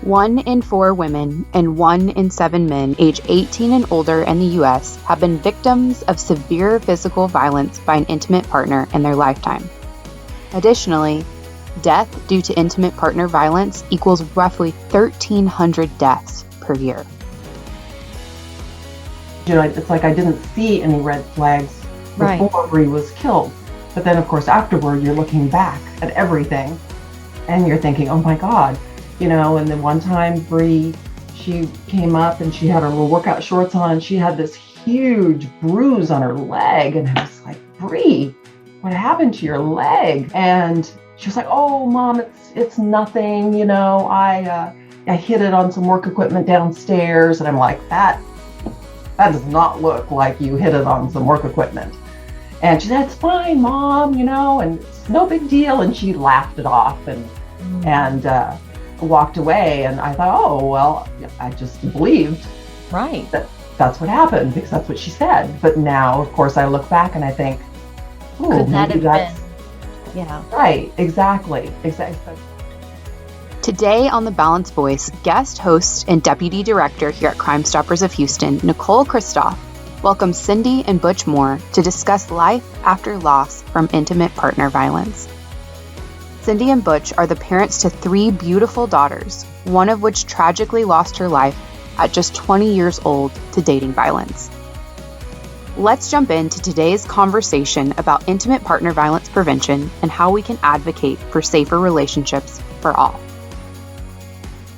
1 in 4 women and 1 in 7 men age 18 and older in the U.S. have been victims of severe physical violence by an intimate partner in their lifetime. Additionally, death due to intimate partner violence equals roughly 1,300 deaths per year. It's like I didn't see any red flags before Bree was killed. But then, of course, afterward, you're looking back at everything and you're thinking, oh my God, and then one time Bree, she came up and she had her little workout shorts on. She had this huge bruise on her leg. And I was like, Bree, what happened to your leg? And she was like, oh, Mom, it's nothing. I hit it on some work equipment downstairs. And I'm like, that does not look like you hit it on some work equipment. And she said, it's fine, Mom, and it's no big deal. And she laughed it off and walked away. And I thought, oh, well, I just believed that's what happened because that's what she said. But now, of course, I look back and I think, could that have been? Yeah. Right, exactly. Today on The Balanced Voice, guest host and deputy director here at Crime Stoppers of Houston, Nicole Kristoff, welcomes Cindy and Butch Moore to discuss life after loss from intimate partner violence. Cindy and Butch are the parents to 3 beautiful daughters, one of which tragically lost her life at just 20 years old to dating violence. Let's jump into today's conversation about intimate partner violence prevention and how we can advocate for safer relationships for all.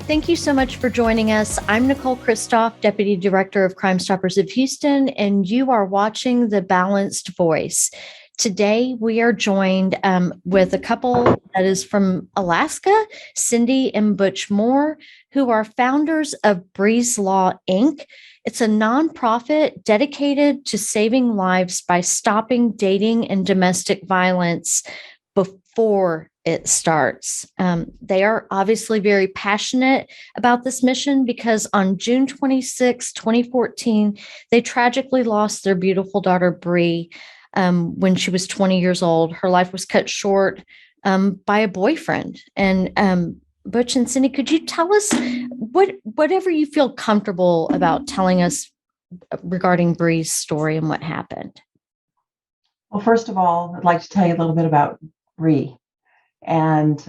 Thank you so much for joining us. I'm Nicole Kristoff, Deputy Director of Crime Stoppers of Houston, and you are watching The Balanced Voice. Today, we are joined with a couple that is from Alaska, Cindy and Butch Moore, who are founders of Bree's Law, Inc. It's a nonprofit dedicated to saving lives by stopping dating and domestic violence before it starts. They are obviously very passionate about this mission because on June 26, 2014, they tragically lost their beautiful daughter, Bree, when she was 20 years old. Her life was cut short by a boyfriend. And Butch and Cindy, could you tell us whatever you feel comfortable about telling us regarding Bree's story and what happened? Well, first of all, I'd like to tell you a little bit about Bree. And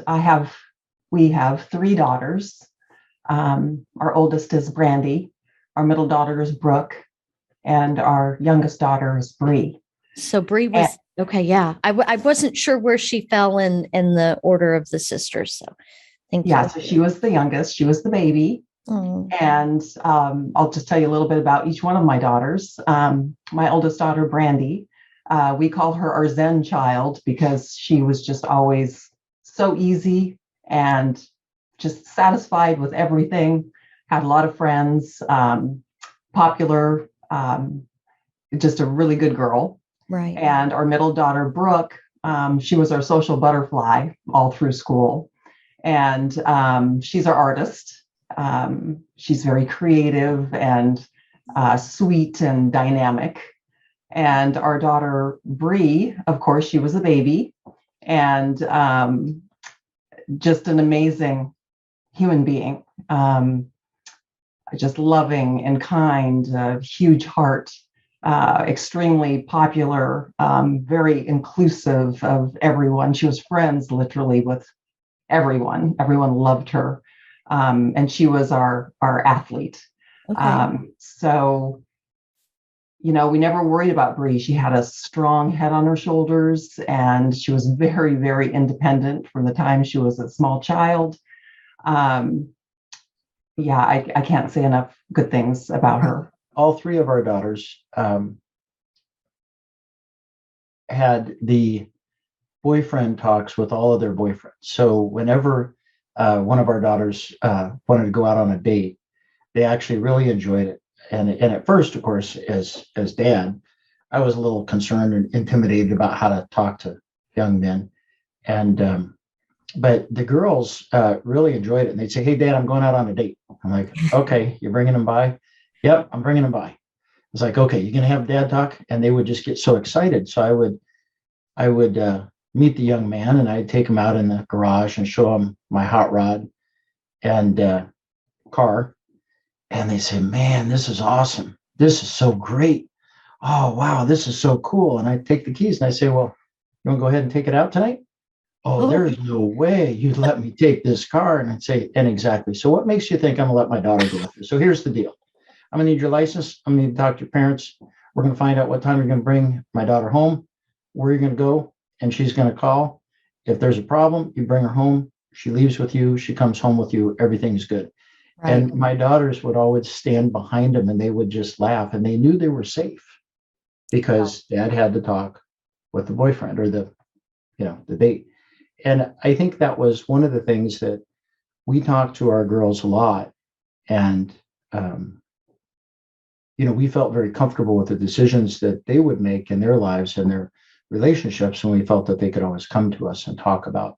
we have 3 daughters. Our oldest is Brandy, our middle daughter is Brooke, and our youngest daughter is Bree. So Bree was okay. Yeah, I wasn't sure where she fell in the order of the sisters. So thank you. Yeah, so she was the youngest. She was the baby. And I'll just tell you a little bit about each one of my daughters. My oldest daughter, Brandy, we call her our Zen child because she was just always so easy and just satisfied with everything. Had a lot of friends, popular, just a really good girl. Right. And our middle daughter, Brooke, she was our social butterfly all through school. And she's our artist. She's very creative and sweet and dynamic. And our daughter, Bree, of course, she was a baby and just an amazing human being. Just loving and kind, huge heart. Extremely popular, very inclusive of everyone. She was friends literally with everyone. Everyone loved her. And she was our athlete. Okay. So, we never worried about Bree. She had a strong head on her shoulders and she was very, very independent from the time she was a small child. I can't say enough good things about her. All 3 of our daughters had the boyfriend talks with all of their boyfriends. So whenever one of our daughters wanted to go out on a date, they actually really enjoyed it. And at first, of course, as dad, I was a little concerned and intimidated about how to talk to young men. And but the girls really enjoyed it. And they'd say, "Hey, Dad, I'm going out on a date." I'm like, "Okay, you're bringing them by?" "Yep, I'm bringing them by." It's like, "Okay, you're gonna have Dad talk," and they would just get so excited. So I would meet the young man, and I'd take him out in the garage and show him my hot rod, and car and they say, man, this is awesome. This is so great. Oh, wow, this is so cool. And I take the keys and I say, well, you want to go ahead and take it out tonight? Oh, there's no way you'd let me take this car. And I'd say, and exactly. So what makes you think I'm gonna let my daughter go with her? So here's the deal. I'm gonna need your license. I'm gonna need to talk to your parents. We're gonna find out what time you're gonna bring my daughter home, where you're gonna go, and she's gonna call. If there's a problem, you bring her home. She leaves with you. She comes home with you. Everything's good. Right. And my daughters would always stand behind them and they would just laugh and they knew they were safe because dad had to talk with the boyfriend or the date. And I think that was one of the things that we talked to our girls a lot. And, we felt very comfortable with the decisions that they would make in their lives and their relationships. And we felt that they could always come to us and talk about,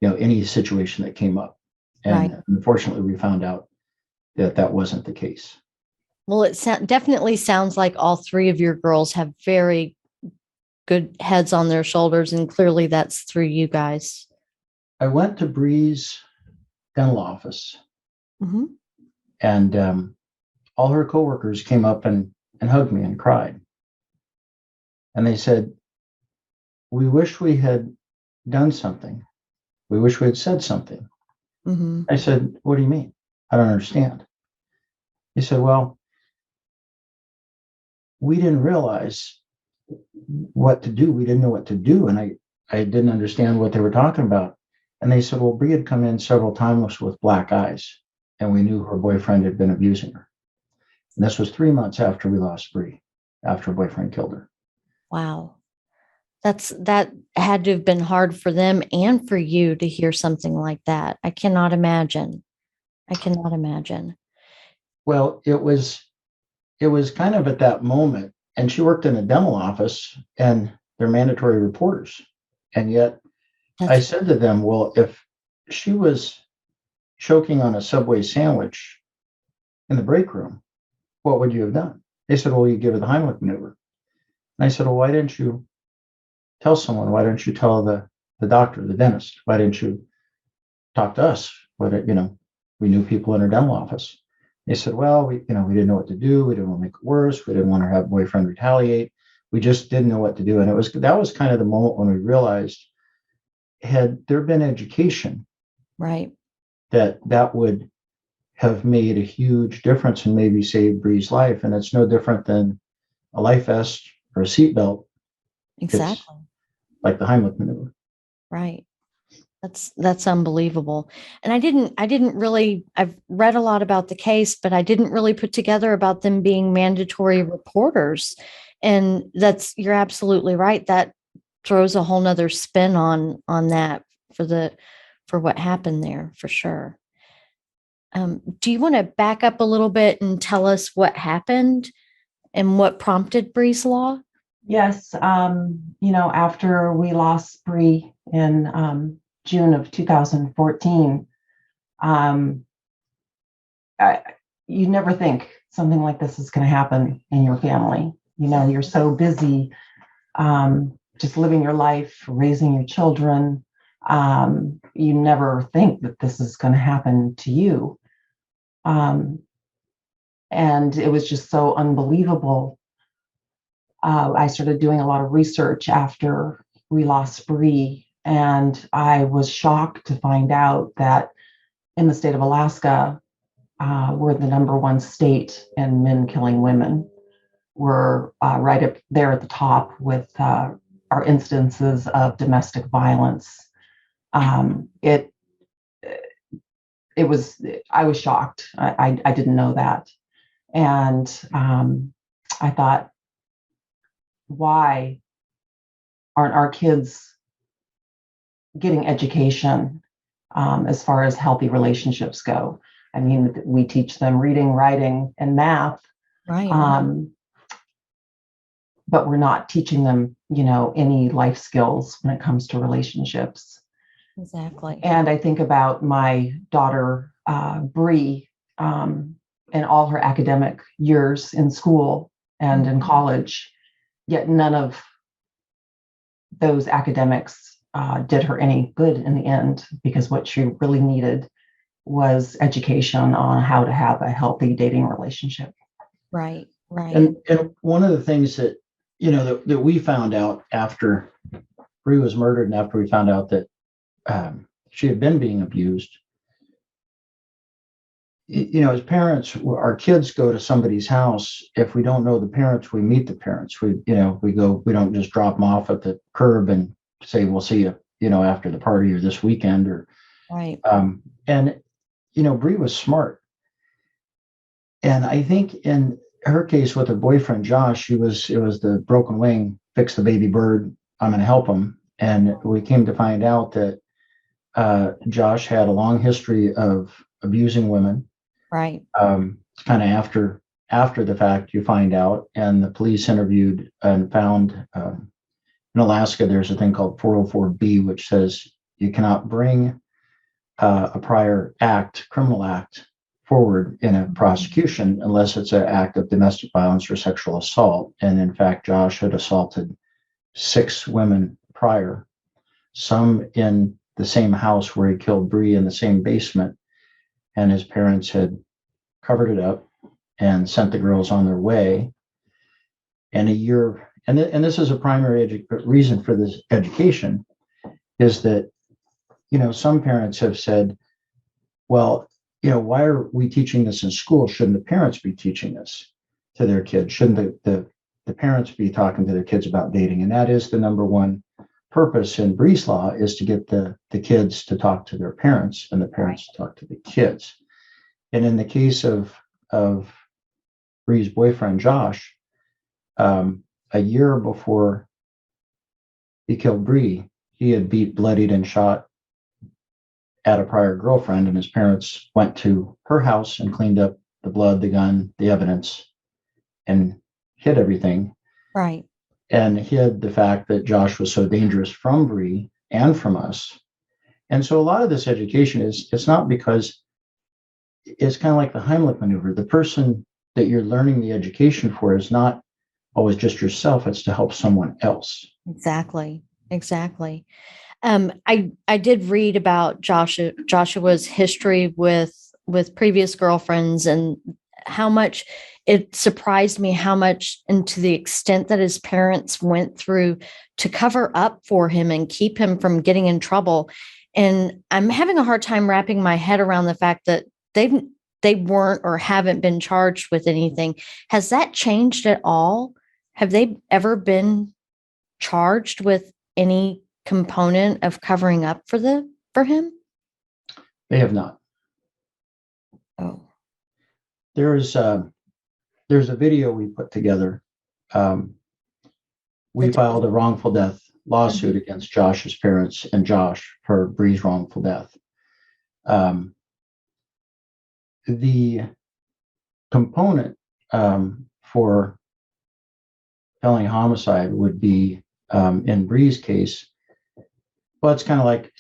any situation that came up. And unfortunately, we found out that that wasn't the case. Well, it definitely sounds like all three of your girls have very good heads on their shoulders. And clearly that's through you guys. I went to Bree's dental office and all her coworkers came up and hugged me and cried. And they said, we wish we had done something. We wish we had said something. I said, what do you mean? I don't understand. He said, well, we didn't realize what to do. We didn't know what to do. And I didn't understand what they were talking about. And they said, well, Bree had come in several times with black eyes, and we knew her boyfriend had been abusing her. And this was 3 months after we lost Bree, after her boyfriend killed her. Wow. That had to have been hard for them and for you to hear something like that. I cannot imagine. Well, it was kind of at that moment, and she worked in a dental office and they're mandatory reporters. And yet I said to them, well, if she was choking on a Subway sandwich in the break room, what would you have done? They said, well, you give her the Heimlich maneuver. And I said, well, why didn't you tell someone? Why didn't you tell the doctor, the dentist? Why didn't you talk to us? We knew people in her dental office. They said, well, we didn't know what to do. We didn't want to make it worse. We didn't want her to have boyfriend retaliate. We just didn't know what to do. And that was kind of the moment when we realized, had there been education, right, that would have made a huge difference and maybe saved Bree's life. And it's no different than a life vest or a seatbelt. Exactly. It's like the Heimlich maneuver. Right. That's unbelievable. And I've read a lot about the case, but I didn't really put together about them being mandatory reporters. And you're absolutely right. That throws a whole nother spin on that for what happened there, for sure. Do you want to back up a little bit and tell us what happened and what prompted Bree's Law? Yes. After we lost Bree in June of 2014, you never think something like this is going to happen in your family. You're so busy just living your life, raising your children. You never think that this is going to happen to you. And it was just so unbelievable. I started doing a lot of research after we lost Bree, and I was shocked to find out that in the state of Alaska, we're the number one state in men killing women. We're right up there at the top with our instances of domestic violence. I was shocked. I didn't know that. And I thought, why aren't our kids getting education as far as healthy relationships go? I mean, we teach them reading, writing, and math. Right. But we're not teaching them, any life skills when it comes to relationships. Exactly. And I think about my daughter, Bree, and all her academic years in school and in college, yet none of those academics did her any good in the end, because what she really needed was education on how to have a healthy dating relationship. Right. And one of the things that, that we found out after Bree was murdered and after we found out that she had been being abused, as parents, our kids go to somebody's house. If we don't know the parents, we meet the parents. We don't just drop them off at the curb and say, we'll see you, after the party or this weekend or, right. And Bree was smart. And I think in her case with her boyfriend, Josh, it was the broken wing, fix the baby bird, I'm going to help him. And we came to find out that Josh had a long history of abusing women. Right. It's kind of after the fact you find out, and the police interviewed and found in Alaska, there's a thing called 404B, which says you cannot bring a prior criminal act forward in a prosecution unless it's an act of domestic violence or sexual assault. And in fact, Josh had assaulted 6 women prior, some in the same house where he killed Bree in the same basement. And his parents had covered it up and sent the girls on their way. And a year, and this is a primary reason for this education, is that, some parents have said, well, why are we teaching this in school? Shouldn't the parents be teaching this to their kids? Shouldn't the parents be talking to their kids about dating? And that is the number one purpose in Bree's Law, is to get the kids to talk to their parents and the parents to talk to the kids. And in the case of Bree's boyfriend, Josh, a year before he killed Bree, he had beat, bloodied, and shot at a prior girlfriend, and his parents went to her house and cleaned up the blood, the gun, the evidence, and hid everything. Right. And hid the fact that Josh was so dangerous from Bree and from us. And so a lot of this education it's not because it's kind of like the Heimlich maneuver. The person that you're learning the education for is not always just yourself, it's to help someone else. Exactly. I did read about Joshua's history with previous girlfriends, and how much it surprised me how much, and to the extent that his parents went through to cover up for him and keep him from getting in trouble. And I'm having a hard time wrapping my head around the fact that they weren't or haven't been charged with anything. Has that changed at all? Have they ever been charged with any component of covering up for him? They have not. Oh. There's a video we put together. We filed a wrongful death lawsuit against Josh's parents and Josh for Bree's wrongful death. The component for felony homicide would be, in Bree's case, well, it's kind of like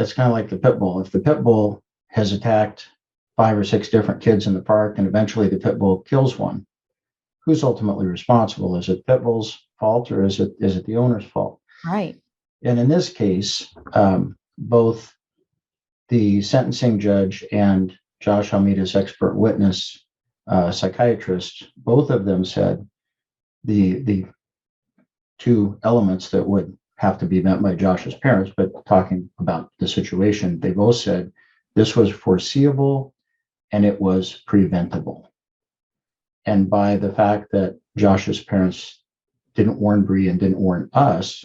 the pit bull. If the pit bull has attacked 5 or 6 different kids in the park and eventually the pit bull kills one, who's ultimately responsible? Is it pit bull's fault or is it the owner's fault? Right. And in this case, both the sentencing judge and Josh Almeida's expert witness, psychiatrist, both of them said the 2 elements that would have to be met by Josh's parents, but talking about the situation, they both said this was foreseeable and it was preventable. And by the fact that Josh's parents didn't warn Bree and didn't warn us,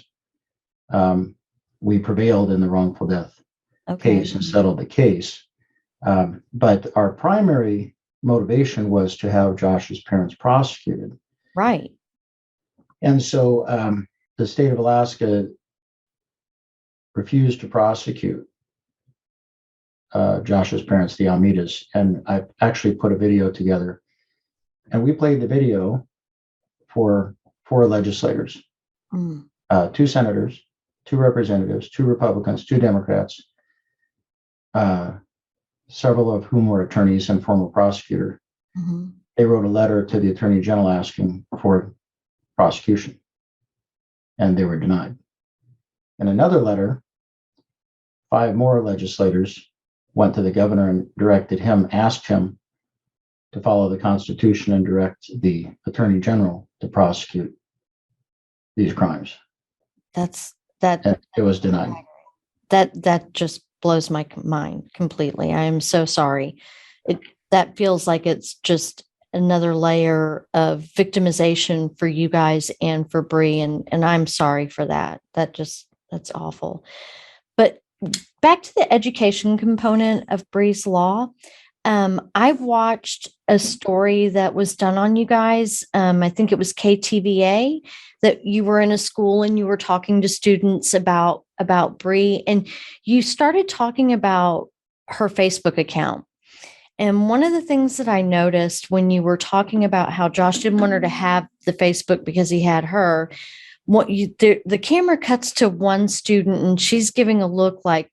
we prevailed in the wrongful death case and settled the case. But our primary motivation was to have Josh's parents prosecuted. Right. And so the state of Alaska refused to prosecute Josh's parents, the Almeidas. And I actually put a video together. And we played the video for 4 legislators, 2 senators, 2 representatives, 2 Republicans, 2 Democrats, several of whom were attorneys and former prosecutor. Mm-hmm. They wrote a letter to the Attorney General asking for prosecution, and they were denied. And another letter, 5 more legislators went to the governor and asked him to follow the Constitution and direct the Attorney General to prosecute these crimes. And it was denied. That just blows my mind completely. I am so sorry. That feels like it's just another layer of victimization for you guys and for Bree, and I'm sorry for that. That's awful. But back to the education component of Bree's Law. I've watched a story that was done on you guys. I think it was KTVA, that you were in a school and you were talking to students about Bree, and you started talking about her Facebook account. And one of the things that I noticed when you were talking about how Josh didn't want her to have the Facebook because he had her, the camera cuts to one student and she's giving a look like,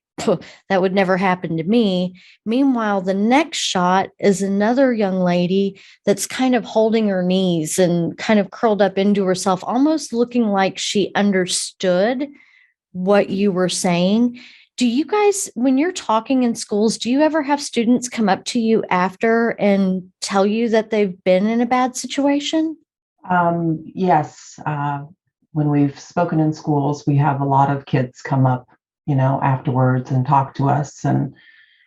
that would never happen to me. Meanwhile, the next shot is another young lady that's kind of holding her knees and kind of curled up into herself, almost looking like she understood what you were saying. Do you guys, when you're talking in schools, do you ever have students come up to you after and tell you that they've been in a bad situation? Yes. When we've spoken in schools, we have a lot of kids come up, afterwards and talk to us. And,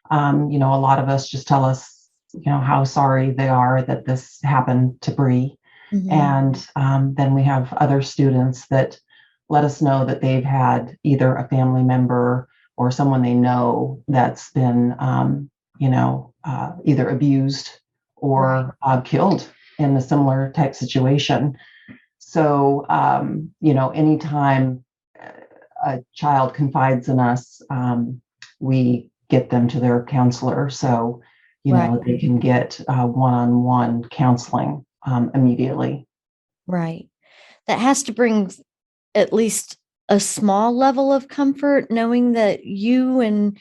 a lot of us just tell us, how sorry they are that this happened to Bree. Mm-hmm. And then we have other students that let us know that they've had either a family member or someone they know that's been, either abused or killed in a similar type situation. So, anytime a child confides in us, we get them to their counselor. So, they can get one-on-one counseling immediately. Right. That has to bring at least a small level of comfort, knowing that you and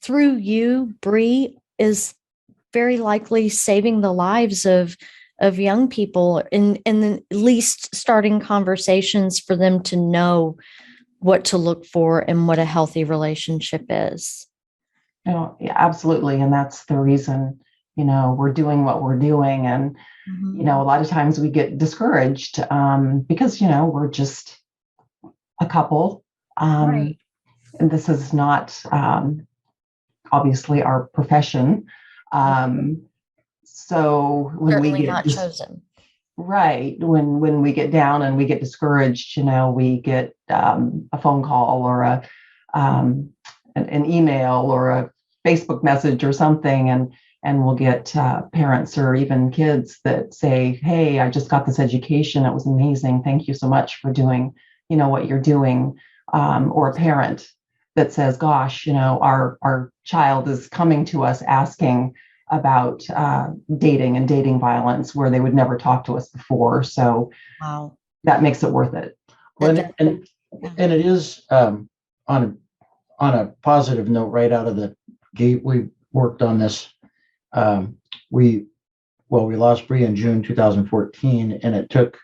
through you, Bree is very likely saving the lives of young people, and then at least starting conversations for them to know what to look for and what a healthy relationship is. Yeah, absolutely. And that's the reason, we're doing what we're doing. And, a lot of times we get discouraged because, we're just a couple. And this is not obviously our profession. So when certainly we get not chosen. Right. When we get down and we get discouraged, we get a phone call or an email or a Facebook message or something, and we'll get parents or even kids that say, "Hey, I just got this education. It was amazing. Thank you so much for doing, what you're doing." Or a parent that says, "Gosh, our child is coming to us asking about dating and dating violence where they would never talk to us before." So that makes it worth it. Well, and it is on a positive note, right out of the gate, we worked on this. We lost Bree in June 2014, and it took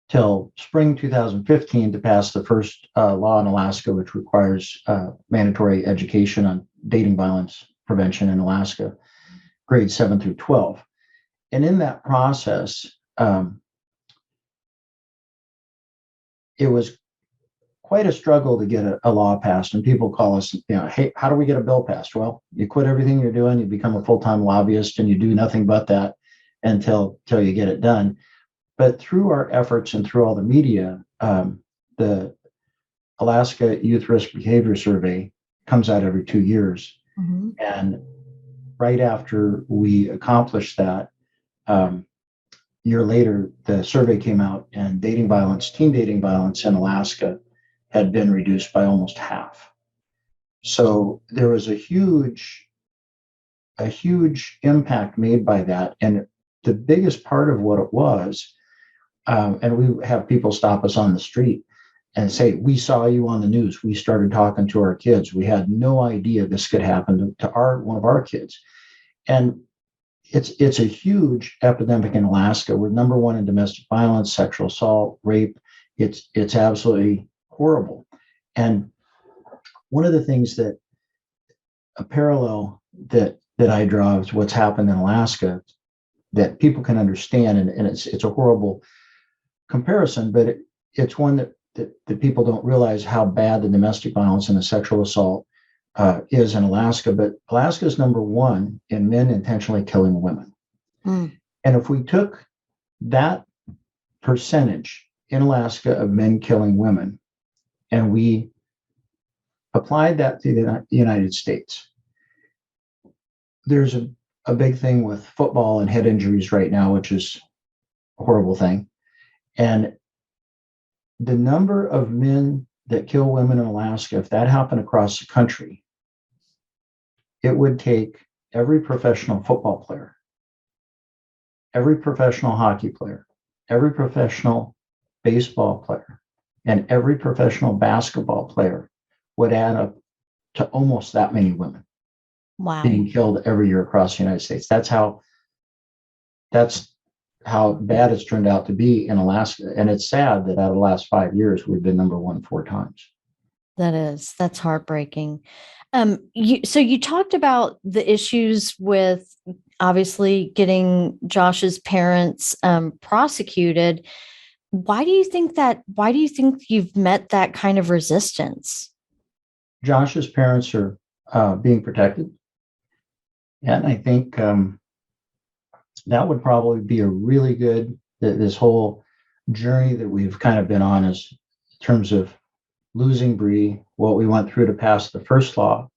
till spring 2015 to pass the first law in Alaska, which requires mandatory education on dating violence prevention in Alaska, grades 7 through 12. And in that process, it was quite a struggle to get a law passed. And people call us, "Hey, how do we get a bill passed?" Well, you quit everything you're doing, you become a full-time lobbyist, and you do nothing but that until you get it done. But through our efforts and through all the media, the Alaska Youth Risk Behavior Survey comes out every 2 years. Mm-hmm. And right after we accomplished that, year later, the survey came out, and teen dating violence in Alaska had been reduced by almost half. So there was a huge impact made by that. And the biggest part of what it was, and we have people stop us on the street and say, "We saw you on the news. We started talking to our kids. We had no idea this could happen to one of our kids." And it's a huge epidemic in Alaska. We're number one in domestic violence, sexual assault, rape. It's absolutely horrible. And one of the things that a parallel that I draw is what's happened in Alaska that people can understand, and it's a horrible comparison, but it's one that people don't realize how bad the domestic violence and the sexual assault is in Alaska. But Alaska is number one in men intentionally killing women. Mm. And if we took that percentage in Alaska of men killing women and we applied that to the United States, there's a big thing with football and head injuries right now, which is a horrible thing. And the number of men that kill women in Alaska, if that happened across the country, it would take every professional football player, every professional hockey player, every professional baseball player, and every professional basketball player would add up to almost that many women. Wow. Being killed every year across the United States. That's how bad it's turned out to be in Alaska. And it's sad that out of the last 5 years, we've been number one 4 times. That's heartbreaking. So you talked about the issues with obviously getting Josh's parents prosecuted. Why do you think you've met that kind of resistance? Josh's parents are being protected. And I think that would probably be a really good, this whole journey that we've kind of been on is in terms of losing Bree, what we went through to pass the first law,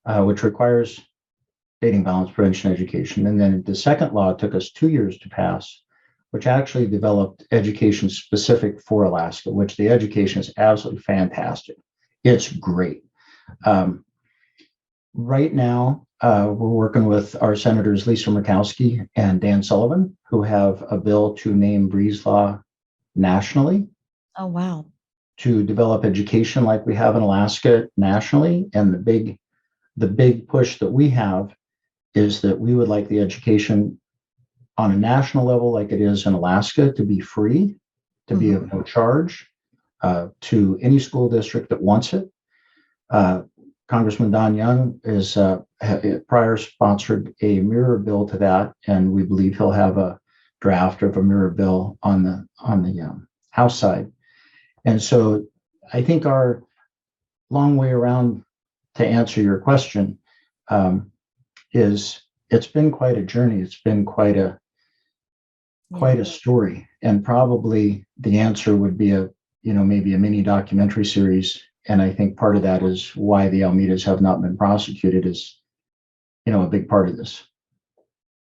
which requires dating violence prevention education. And then the second law took us 2 years to pass, which actually developed education specific for Alaska, which the education is absolutely fantastic. It's great. Right now, we're working with our senators, Lisa Murkowski and Dan Sullivan, who have a bill to name Bree's Law nationally. Oh, wow. To develop education like we have in Alaska nationally. And the big push that we have is that we would like the education on a national level, like it is in Alaska, to be free, to be of no charge to any school district that wants it. Congressman Don Young is prior sponsored a mirror bill to that, and we believe he'll have a draft of a mirror bill on the House side. And so I think our long way around to answer your question is it's been quite a journey. It's been quite a story. And probably the answer would be maybe a mini documentary series. And I think part of that is why the Almeidas have not been prosecuted is, a big part of this.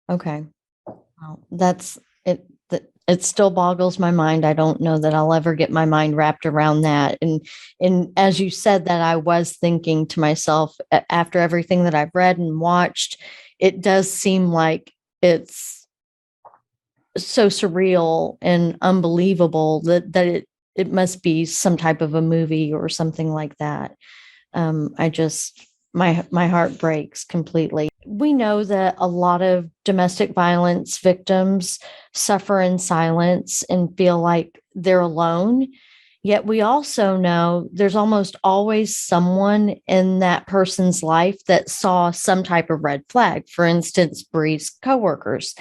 Okay. Well, that's it. It still boggles my mind. I don't know that I'll ever get my mind wrapped around that. And as you said that, I was thinking to myself, after everything that I've read and watched, it does seem like it's so surreal and unbelievable that it must be some type of a movie or something like that. My heart breaks completely. We know that a lot of domestic violence victims suffer in silence and feel like they're alone. Yet we also know there's almost always someone in that person's life that saw some type of red flag. For instance, Bree's coworkers.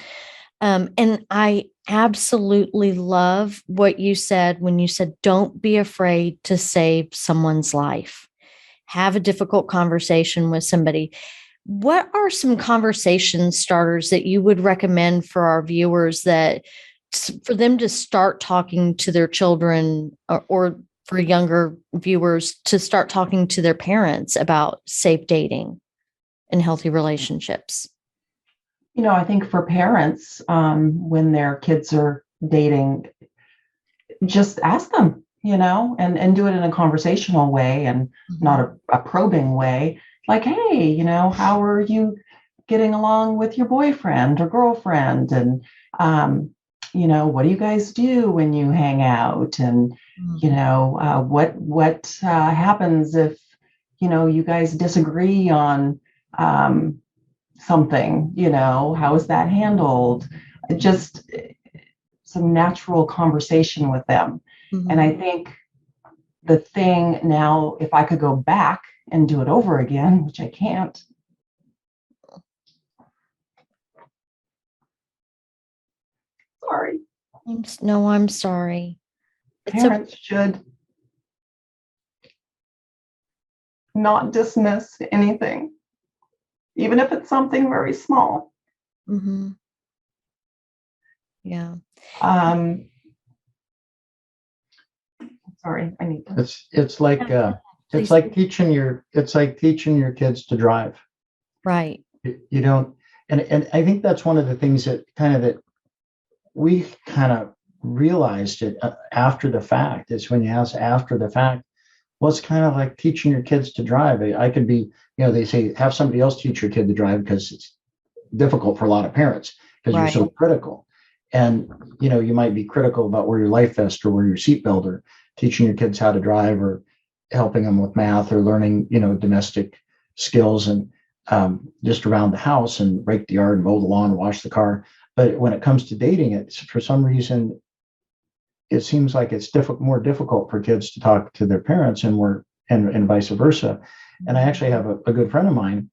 And I absolutely love what you said when you said, don't be afraid to save someone's life. Have a difficult conversation with somebody. What are some conversation starters that you would recommend for our viewers for them to start talking to their children or for younger viewers to start talking to their parents about safe dating and healthy relationships? I think for parents, when their kids are dating, just ask them, and do it in a conversational way and not a probing way. Like, hey, how are you getting along with your boyfriend or girlfriend? And, what do you guys do when you hang out? And, what happens if, you guys disagree on something, how is that handled? Just some natural conversation with them. And I think the thing now, if I could go back and do it over again, which I can't. Sorry. I'm sorry. Parents should not dismiss anything, even if it's something very small. Mm-hmm. Yeah. Sorry, I need to. It's like teaching your kids to drive. Right. You don't, and I think that's one of the things that we kind of realized it after the fact. Is when you ask after the fact, well, it's kind of like teaching your kids to drive. I could be, they say have somebody else teach your kid to drive because it's difficult for a lot of parents because you're so critical. And, you might be critical about where your life vest or where your seatbelt or teaching your kids how to drive or helping them with math or learning, domestic skills and just around the house and rake the yard and mow the lawn and wash the car. But when it comes to dating, it's for some reason, it seems like it's more difficult for kids to talk to their parents and vice versa. And I actually have a good friend of mine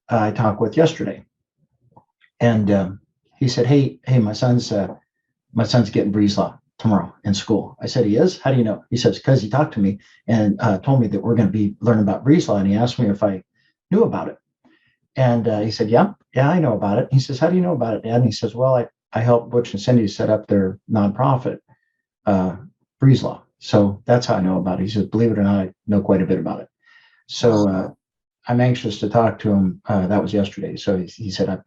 I talked with yesterday. And he said, hey, my son's getting Bree's Law tomorrow in school. I said, he is? How do you know? He says, because he talked to me and told me that we're going to be learning about Bree's Law. And he asked me if I knew about it. And he said, yeah, I know about it. He says, how do you know about it, Dad? And he says, well, I helped Butch and Cindy set up their nonprofit, Bree's Law. So that's how I know about it. He says, believe it or not, I know quite a bit about it. So I'm anxious to talk to him. That was yesterday. So he said,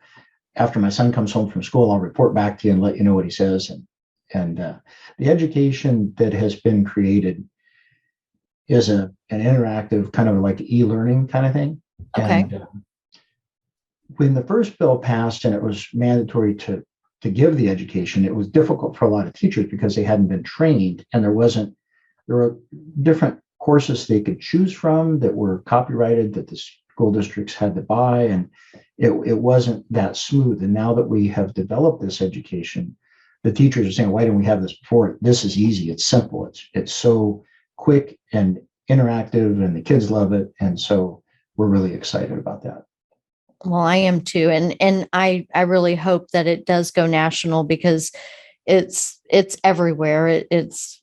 after my son comes home from school, I'll report back to you and let you know what he says. And the education that has been created is an interactive kind of like e-learning kind of thing. Okay. And when the first bill passed and it was mandatory to give the education, it was difficult for a lot of teachers because they hadn't been trained and there were different courses they could choose from that were copyrighted that the school districts had to buy, and it wasn't that smooth. And now that we have developed this education, the teachers are saying, why didn't we have this before? This is easy. It's simple. It's so quick and interactive and the kids love it. And so we're really excited about that. Well, I am too. And I really hope that it does go national because it's everywhere. It's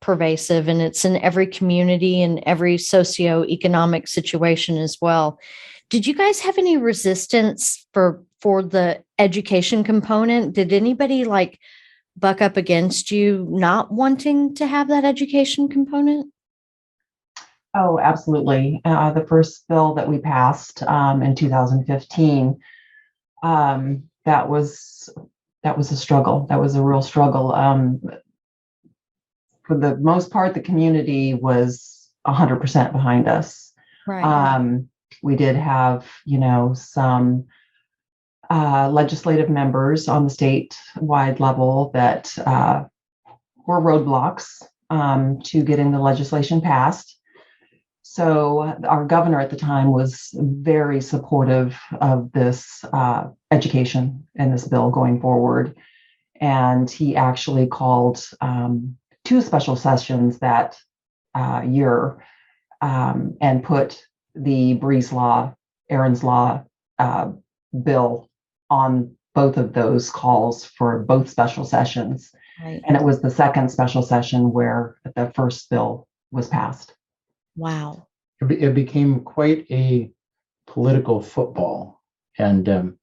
pervasive and it's in every community and every socioeconomic situation as well. Did you guys have any resistance for the education component? Did anybody buck up against you not wanting to have that education component? Oh, absolutely. The first bill that we passed in 2015, that was a struggle. That was a real struggle. For the most part, the community was 100% behind us. Right. We did have, some legislative members on the statewide level that were roadblocks to getting the legislation passed. So our governor at the time was very supportive of this education and this bill going forward. And he actually called 2 special sessions that year and put the Bree's Law, Aaron's Law bill on both of those calls for both special sessions. Right. And it was the second special session where the first bill was passed. Wow. It became quite a political football. And,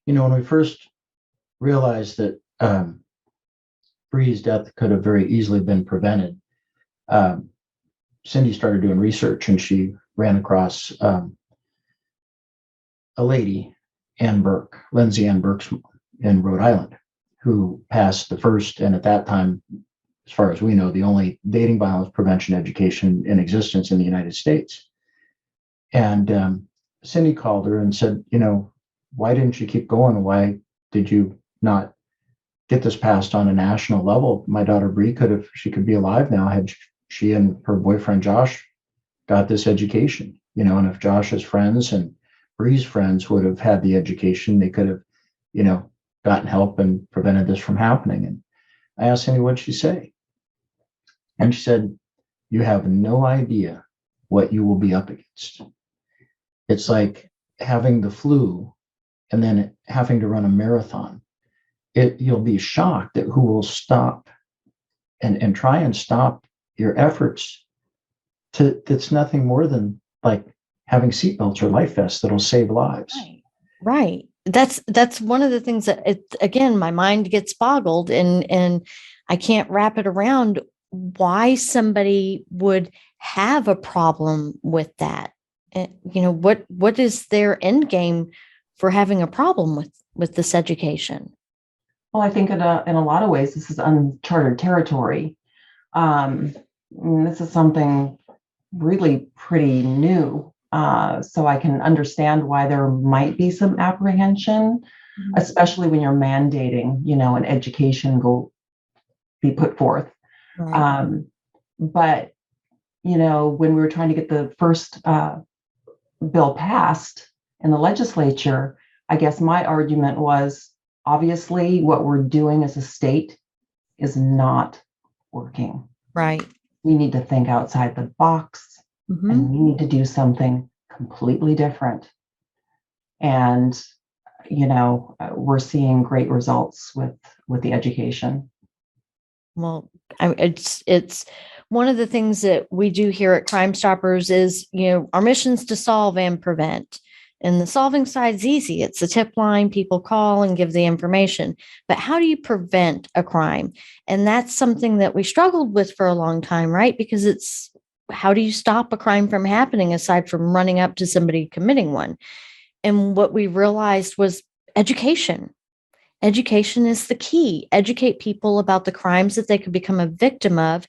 when we first realized that Bree's death could have very easily been prevented, Cindy started doing research and she ran across a lady, Lindsay Ann Burke's in Rhode Island, who passed the first, and at that time, as far as we know, the only dating violence prevention education in existence in the United States. And Cindy called her and said, why didn't you keep going? Why did you not get this passed on a national level? My daughter Bree she could be alive now had she and her boyfriend Josh got this education, and if Josh's friends and Bree's friends would have had the education, they could have, gotten help and prevented this from happening. And I asked Cindy, what'd she say? And she said, you have no idea what you will be up against. It's like having the flu and then having to run a marathon. You'll be shocked at who will stop and try and stop your efforts. It's nothing more than like having seatbelts or life vests that'll save lives. Right. That's one of the things that again, my mind gets boggled and I can't wrap it around why somebody would have a problem with that. And, what is their end game for having a problem with this education? Well, I think in a lot of ways, this is uncharted territory. This is something really pretty new. So I can understand why there might be some apprehension, especially when you're mandating, an education go be put forth. Right. But, when we were trying to get the first bill passed in the legislature, I guess my argument was, obviously, what we're doing as a state is not working. Right. We need to think outside the box. And we need to do something completely different. And, we're seeing great results with the education. Well, it's one of the things that we do here at Crime Stoppers is, our mission's to solve and prevent. And the solving side's easy. It's a tip line. People call and give the information. But how do you prevent a crime? And that's something that we struggled with for a long time, right? Because it's, how do you stop a crime from happening aside from running up to somebody committing one? And what we realized was education. Education is the key. Educate people about the crimes that they could become a victim of,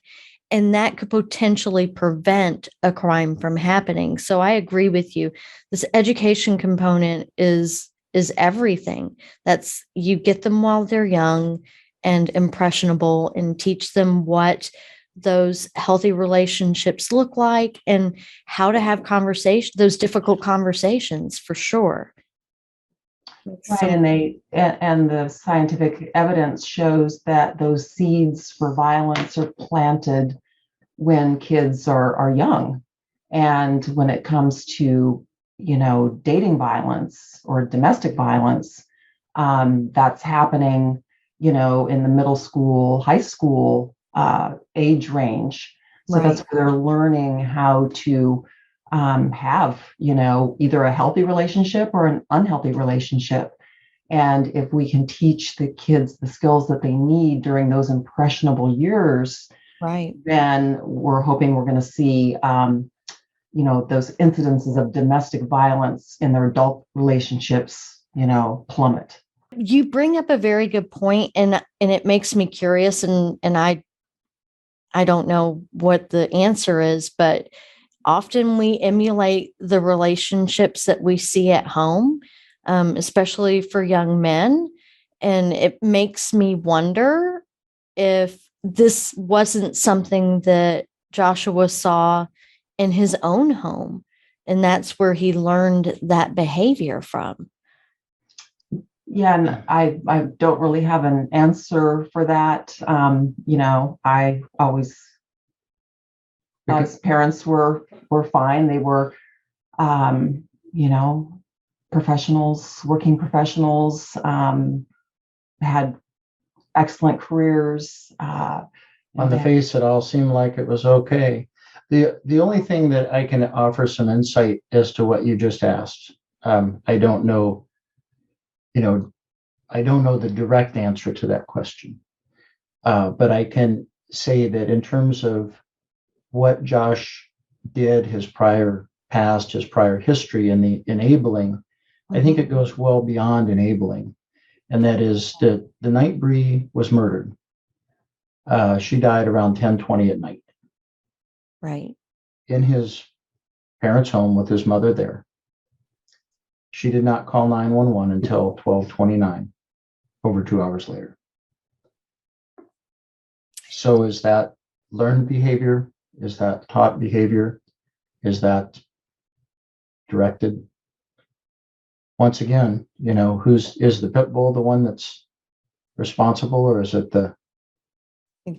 and that could potentially prevent a crime from happening. So I agree with you. This education component is everything. That's, you get them while they're young and impressionable and teach them what those healthy relationships look like and how to have those difficult conversations, for sure. Right, and the scientific evidence shows that those seeds for violence are planted when kids are young. And when it comes to, dating violence or domestic violence, that's happening, in the middle school, high school age range. So Right. That's where they're learning how to have, either a healthy relationship or an unhealthy relationship. And if we can teach the kids the skills that they need during those impressionable years, Right. then we're hoping we're going to see, those incidences of domestic violence in their adult relationships, plummet. You bring up a very good point, and it makes me curious, and I don't know what the answer is, but often we emulate the relationships that we see at home, especially for young men. And it makes me wonder if this wasn't something that Joshua saw in his own home, and that's where he learned that behavior from. Yeah, and I don't really have an answer for that. I always us parents were fine. They were, professionals, working professionals, had excellent careers. On the face, it all seemed like it was okay. The only thing that I can offer some insight as to what you just asked, I don't know, I don't know the direct answer to that question. But I can say that in terms of what Josh did, his prior past, his prior history, and the enabling, I think it goes well beyond enabling. And that is that the night Bree was murdered, she died around 10:20 at night. Right. In his parents' home with his mother there. She did not call 911 until 12:29, over 2 hours later. So is that learned behavior? Is that taught behavior? Is that directed? Once again, is the pit bull the one that's responsible, or is it the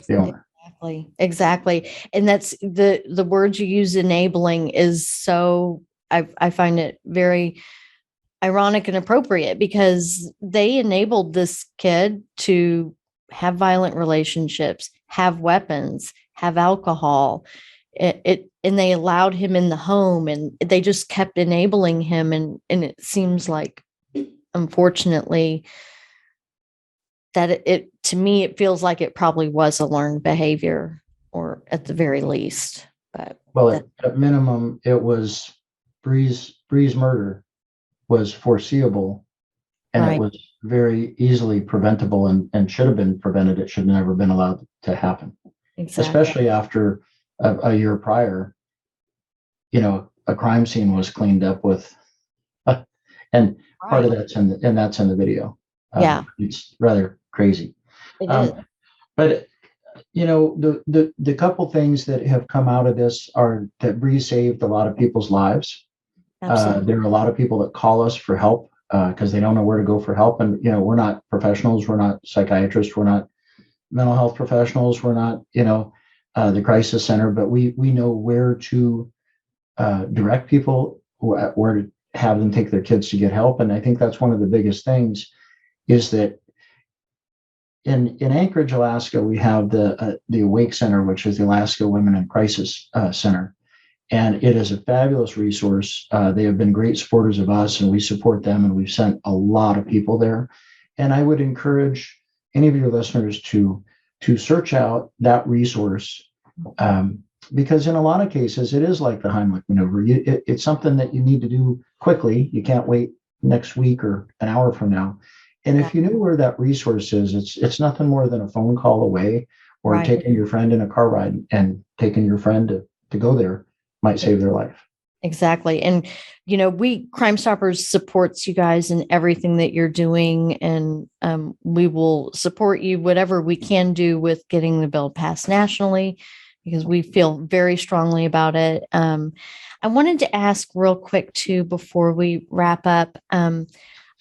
owner? Exactly. And that's the word you use, enabling, is so, I find it very ironic and appropriate, because they enabled this kid to have violent relationships, have weapons, have alcohol. And they allowed him in the home, and they just kept enabling him. And it seems like, unfortunately, that it to me, it feels like it probably was a learned behavior, or at the very least. But at minimum, it was Bree's murder was foreseeable, and it was very easily preventable, and should have been prevented. It should have never been allowed to happen, especially after a year prior, a crime scene was cleaned up with, and part of that's that's in the video. It's rather crazy. It is. But the couple things that have come out of this are that Bree saved a lot of people's lives. There are a lot of people that call us for help because they don't know where to go for help. And, we're not professionals. We're not psychiatrists. We're not mental health professionals. We're not, the crisis center, but we know where to direct people, where to have them take their kids to get help. And I think that's one of the biggest things, is that in Anchorage, Alaska, we have the Awake Center, which is the Alaska Women in Crisis Center. And it is a fabulous resource. They have been great supporters of us, and we support them, and we've sent a lot of people there. And I would encourage any of your listeners to search out that resource, because in a lot of cases, it is like the Heimlich maneuver. It's something that you need to do quickly. You can't wait next week or an hour from now. And if you knew where that resource is, it's nothing more than a phone call away, or taking your friend in a car ride and taking your friend to go there might save their life. Exactly. And, we Crime Stoppers supports you guys in everything that you're doing. And we will support you, whatever we can do with getting the bill passed nationally, because we feel very strongly about it. I wanted to ask real quick too, before we wrap up.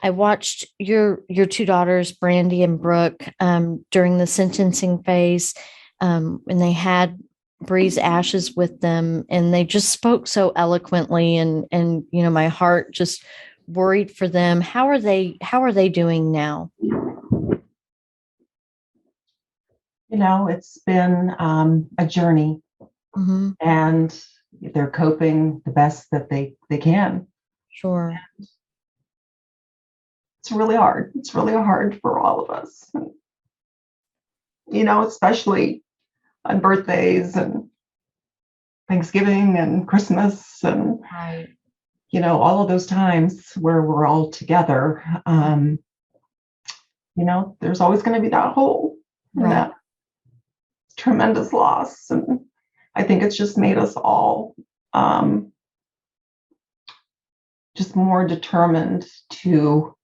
I watched your two daughters, Brandy and Brooke, during the sentencing phase, and they had Bree's ashes with them, and they just spoke so eloquently, and my heart just worried for them. How are they doing now? It's been a journey, and they're coping the best that they can. Sure. It's really hard. It's really hard for all of us, especially on birthdays and Thanksgiving and Christmas and, all of those times where we're all together. There's always going to be that hole, and that tremendous loss. And I think it's just made us all just more determined to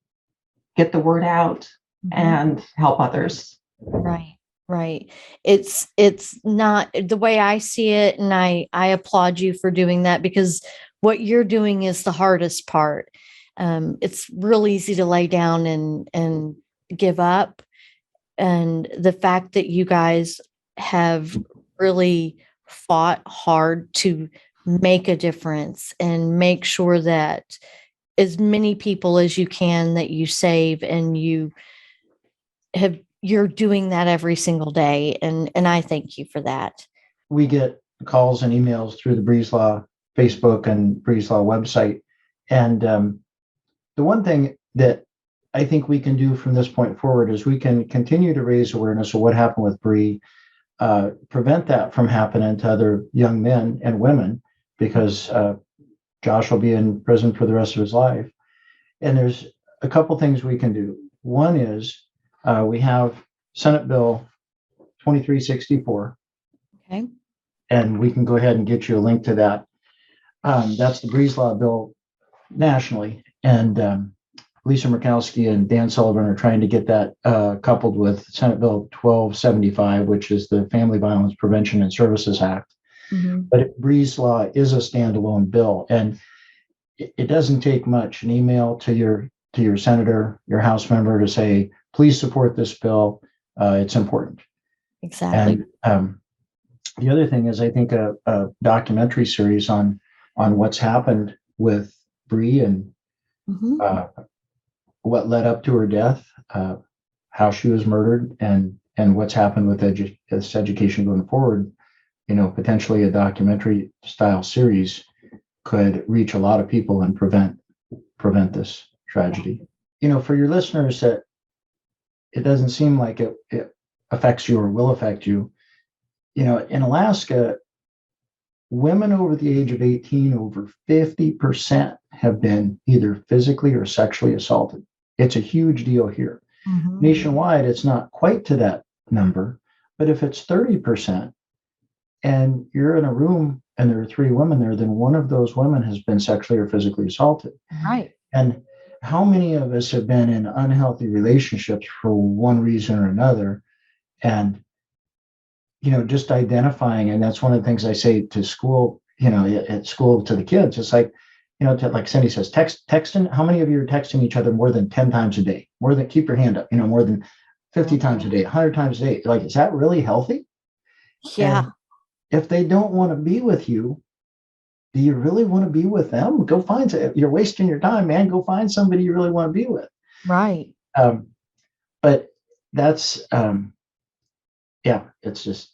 get the word out and help others. Right. It's not the way I see it. And I applaud you for doing that, because what you're doing is the hardest part. It's real easy to lay down and give up. And the fact that you guys have really fought hard to make a difference and make sure that as many people as you can that you save, and you're doing that every single day. And I thank you for that. We get calls and emails through the Bree's Law Facebook and Bree's Law website. And the one thing that I think we can do from this point forward is we can continue to raise awareness of what happened with Bree, prevent that from happening to other young men and women, because Josh will be in prison for the rest of his life. And there's a couple things we can do. One is we have Senate Bill 2364. Okay. And we can go ahead and get you a link to that. That's the Bree's Law bill nationally. And Lisa Murkowski and Dan Sullivan are trying to get that coupled with Senate Bill 1275, which is the Family Violence Prevention and Services Act. But Bree's Law is a standalone bill, and it doesn't take much. An email to your senator, your House member, to say, please support this bill. It's important. Exactly. And The other thing is, I think a documentary series on what's happened with Bree and uh, what led up to her death, how she was murdered, and what's happened with this education going forward. Potentially a documentary style series could reach a lot of people and prevent this tragedy. For your listeners that it doesn't seem like it affects you or will affect you, in Alaska, women over the age of 18, over 50% have been either physically or sexually assaulted. It's a huge deal here. Nationwide, it's not quite to that number, but if it's 30% and you're in a room and there are 3 women there, then one of those women has been sexually or physically assaulted. Right. And how many of us have been in unhealthy relationships for one reason or another? And just identifying, and that's one of the things I say to school, at school to the kids. It's like, like Cindy says, texting. How many of you are texting each other more than 10 times a day? Keep your hand up, more than 50 times a day, 100 times a day. Like, is that really healthy? Yeah. And if they don't want to be with you, do you really want to be with them? Go find, you're wasting your time, man. Go find somebody you really want to be with. Right. But that's, it's just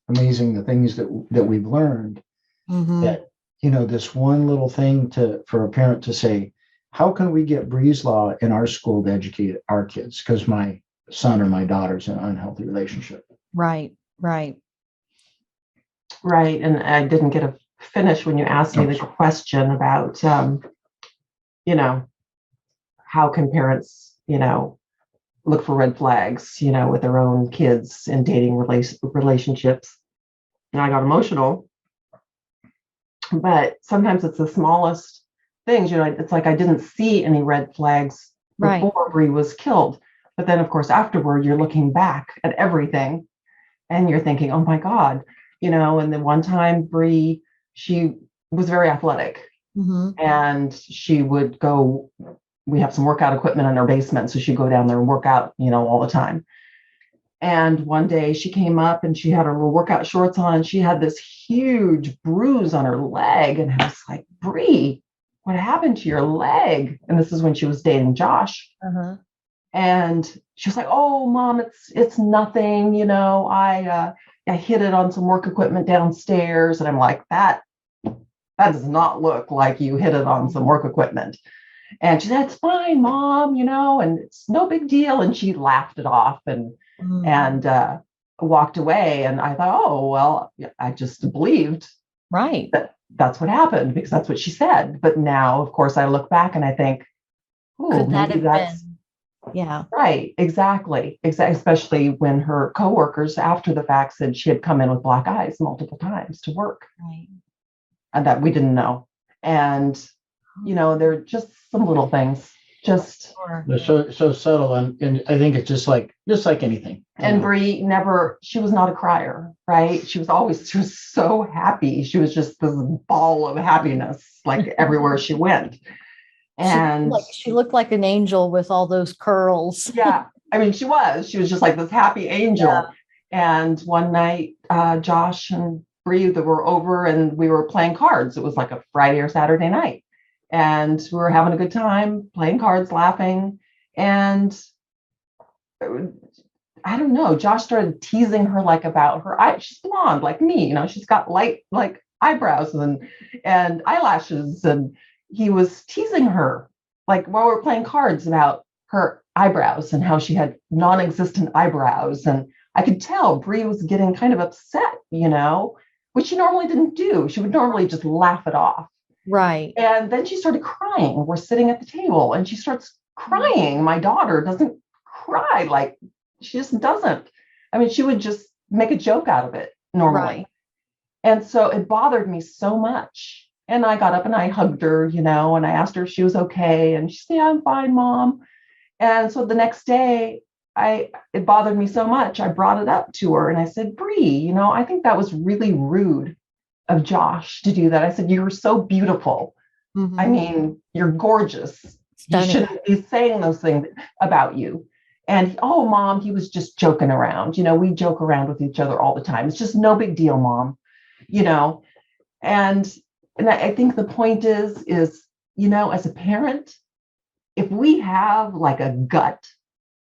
amazing the things that we've learned. That this one little thing for a parent to say, how can we get Bree's Law in our school to educate our kids because my son or my daughter's in an unhealthy relationship? Right. And I didn't get a finish when you asked me the question about how can parents look for red flags with their own kids in dating relationships. And I got emotional, but sometimes it's the smallest things. It's like I didn't see any red flags before Bree was killed, but then of course afterward you're looking back at everything and you're thinking, oh my God, and then one time Bree, she was very athletic and she would go, we have some workout equipment in our basement, so she'd go down there and work out, all the time. And one day she came up and she had her little workout shorts on. She had this huge bruise on her leg. And I was like, Bree, what happened to your leg? And this is when she was dating Josh. And she was like, oh, Mom, it's nothing. I hit it on some work equipment downstairs. And I'm like, that does not look like you hit it on some work equipment. And she said, it's fine, Mom, and it's no big deal. And she laughed it off and walked away. And I thought, oh, well, I just believed that that's what happened because that's what she said. But now, of course, I look back and I think, could that have been? Yeah. Right. Exactly. Especially when her coworkers after the fact said she had come in with black eyes multiple times to work. Right. And that we didn't know. And they're just some little things, just they're so subtle, and I think it's just like anything. And Bree she was not a crier, right? She was so happy. She was just this ball of happiness, like everywhere she went. And she looked like an angel with all those curls. Yeah, I mean, she was just like this happy angel. Yeah. And one night, Josh and Bree were over, and we were playing cards. It was like a Friday or Saturday night. And we were having a good time playing cards, laughing. And I don't know, Josh started teasing her about her eyes. She's blonde like me, she's got light eyebrows and eyelashes. And he was teasing her while we were playing cards about her eyebrows and how she had non-existent eyebrows. And I could tell Bree was getting kind of upset, which she normally didn't do. She would normally just laugh it off. Right. And then she started crying. We're sitting at the table and she starts crying. My daughter doesn't cry. She just doesn't. I mean, she would just make a joke out of it normally. Right. And so it bothered me so much. And I got up and I hugged her, and I asked her if she was okay. And she said, yeah, I'm fine, Mom. And so the next day, it bothered me so much. I brought it up to her and I said, Bree, I think that was really rude of Josh to do that. I said, you're so beautiful. I mean, you're gorgeous. Stunning. You shouldn't be saying those things about you. And, oh, Mom, he was just joking around. We joke around with each other all the time. It's just no big deal, Mom. And I think the point is, as a parent, if we have like a gut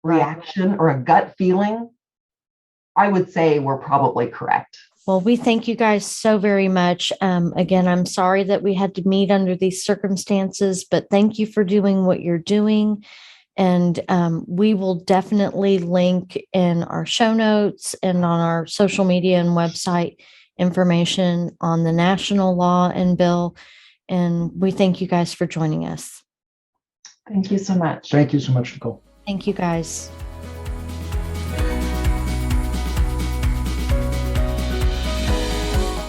reaction or a gut feeling, I would say we're probably correct. Well, we thank you guys so very much. Again, I'm sorry that we had to meet under these circumstances, but thank you for doing what you're doing. And we will definitely link in our show notes and on our social media and website information on the national law and bill. And we thank you guys for joining us. Thank you so much. Thank you so much, Nicole. Thank you, guys.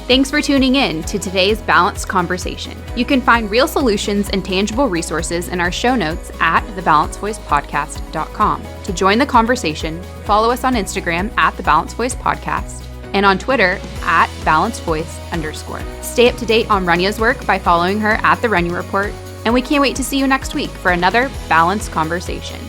Thanks for tuning in to today's Balanced Conversation. You can find real solutions and tangible resources in our show notes at thebalancedvoicepodcast.com. To join the conversation, follow us on Instagram at The Balanced Voice Podcast and on Twitter at @BalancedVoice_. Stay up to date on Runya's work by following her at The Runya Report, and we can't wait to see you next week for another Balanced Conversation.